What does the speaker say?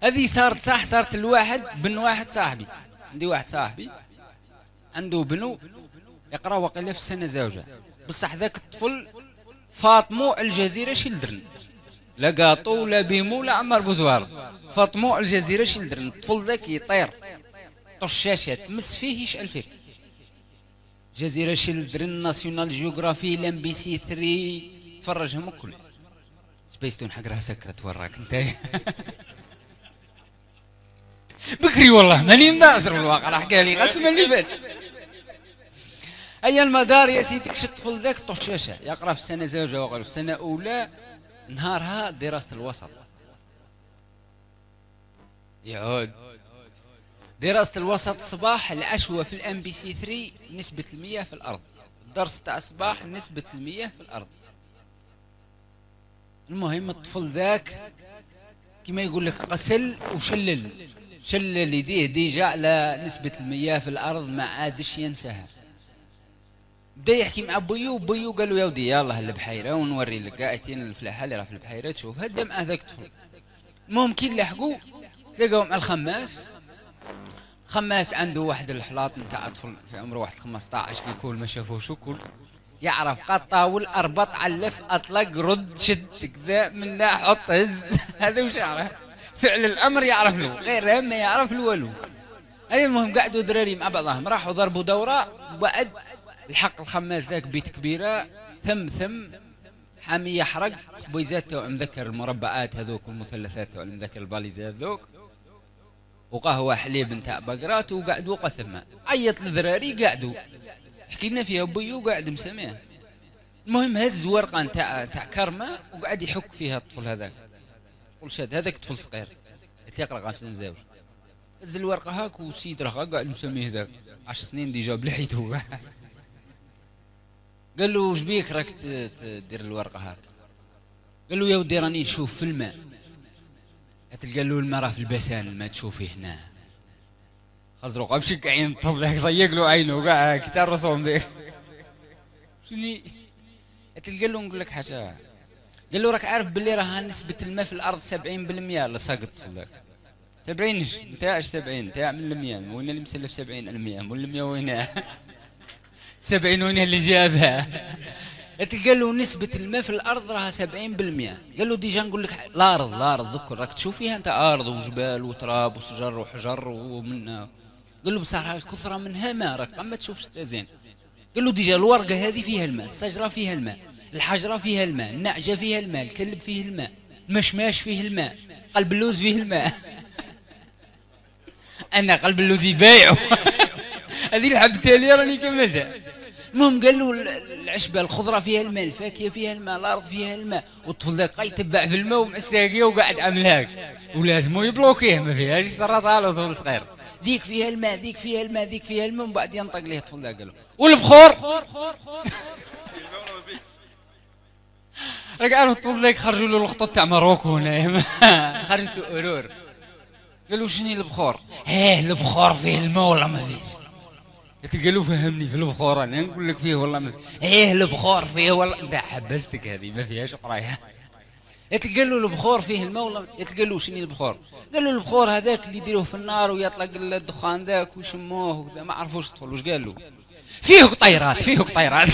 هذه صارت صح، صارت الواحد بن واحد صاحبي، عندي واحد صاحبي عنده بنو يقرا وقيله في السنه زوجه، بصح ذاك الطفل فاطمو الجزيره شلدرن، لا قاطو لا بيمو لا عمر بوزوار، فاطمو الجزيره شلدرن. الطفل ذاك يطير طش الشاشه تمس فيه يشعل فيه. جزيره شلدرن، ناسيونال جيوغرافي، لام بي سي 3، تفرجهم الكل. سبيستون حق راسك تورك انت. بكري والله ماني مداسر بالواقع، راح حكى لي قسما اللي فات. اي المدار يا سيدي كش الطفل ذاك طشاشه يقرا في السنه زوجه وقال في السنه اولى، نهارها دراسه الوسط يعود دراسه الوسط الصباح، العشوه في الام بي سي 3 نسبه المياه في الارض، الدرس تاع الصباح نسبه المياه في الارض. المهم الطفل ذاك كما يقول لك قسل وشلل، شلل يديه ديجا على نسبة المياه في الأرض، ما عادش ينساها. بدا يحكي مع بيو، بيو قال له يا ودي يلا البحيرة ونوري لك قاعدين الفلاحة اللي راه في البحيرة تشوف هدا مع ذاك الطفل. المهم كي لحقوا تلاقاو مع الخماس، خماس عنده واحد الحلاط نتاع طفل في عمره واحد 15 كيكول ما شافوش وكل يعرف قطاول اربط علف اطلق رد شد كذا من حط هز. هذا وش يعرف فعل الامر، يعرف له غير ما يعرف له والو. المهم قعدوا دراري مع بعضهم راحوا ضربوا دوره، وبعد الحق الخماس ذاك بيت كبيره ثم حامي يحرق خبيزات تاع مذكر المربعات هذوك والمثلثات تاع مذكر الباليزات ذوك، وقهوه حليب نتاع بقرات، وقعدوا قثمه عيط الذراري قعدوا حكينا فيها بيو قاعد مسامع. المهم هز ورقه نتاع كرمه وقعد يحك فيها الطفل هذاك، قول شاد هذاك طفل صغير يقرا 5 سنين زاوج، هز الورقه هاك وسيد راه قاعد مسميه ذاك 10 سنين ديجا بلحيته. قال له وش بيك راك تدير الورقه هاك؟ قال له يا ودي راني نشوف في الماء. تلقى له الماء راه في البسان، الماء تشوفيه هنا. خزرو قبشي عين الطفل هاك ضيق له عينه كاع كي الرسوم ذيك. شني تلقى له نقول لك حاجه، قال له راك عارف باللي راه نسبه الماء في الارض 70% اللي ساقط ذاك 70 نتاع 70 نتاع من المياه، وين اللي مسلف 70 المياه من المياه وين 70 وين اللي جابها. تلقى له نسبة الماء في الأرض راها 70%. قال له ديجا نقول لك الأرض ذكر راك تشوف فيها أنت أرض وجبال وتراب وشجر وحجر ومنها. قال له بصح كثرة منها ماء راك ما تشوفش زين. قال له ديجا الورقة هذه فيها الماء، الشجرة فيها الماء، الحجرة فيها الماء، النعجة فيها الماء، الكلب فيه الماء، المشماش فيه الماء، قلب اللوز فيه الماء. أنا قلب اللوز يبايعه. هذه الحبة اللي راني كملتها. المهم قال له العشبه الخضره فيها الماء، الفاكهه فيها الماء، الارض فيها الماء، والطفل ذاك يتبع في الماء ومعساقيه وقاعد عامل هاك، ولازمو يبلوكيه ما فيهاش يسرطها له طفل صغير. ذيك فيها الماء، ذيك فيها الماء، ذيك فيها الماء، ومن بعد ينطق ليه الطفل ذاك قال له والبخور. راك عارف الطفل ذاك خرجوا له الخطوط تاع ماروكو هنا. خرجت له اورور. قال له شنو البخور؟ البخور فيه الماء ولا ما فيش؟ تلقى له فهمني في البخور، انا نقول لك فيه والله ما البخور فيه والله انت حبستك هذه ما فيهاش قرايه. تلقى له البخور فيه الماء والله. تلقى له شنو البخور؟ قال له البخور هذاك اللي يديروه في النار ويطلق الدخان ذاك ويشموه وكذا. ما عرفوش الطفل واش قال له، فيه قطيرات فيه قطيرات.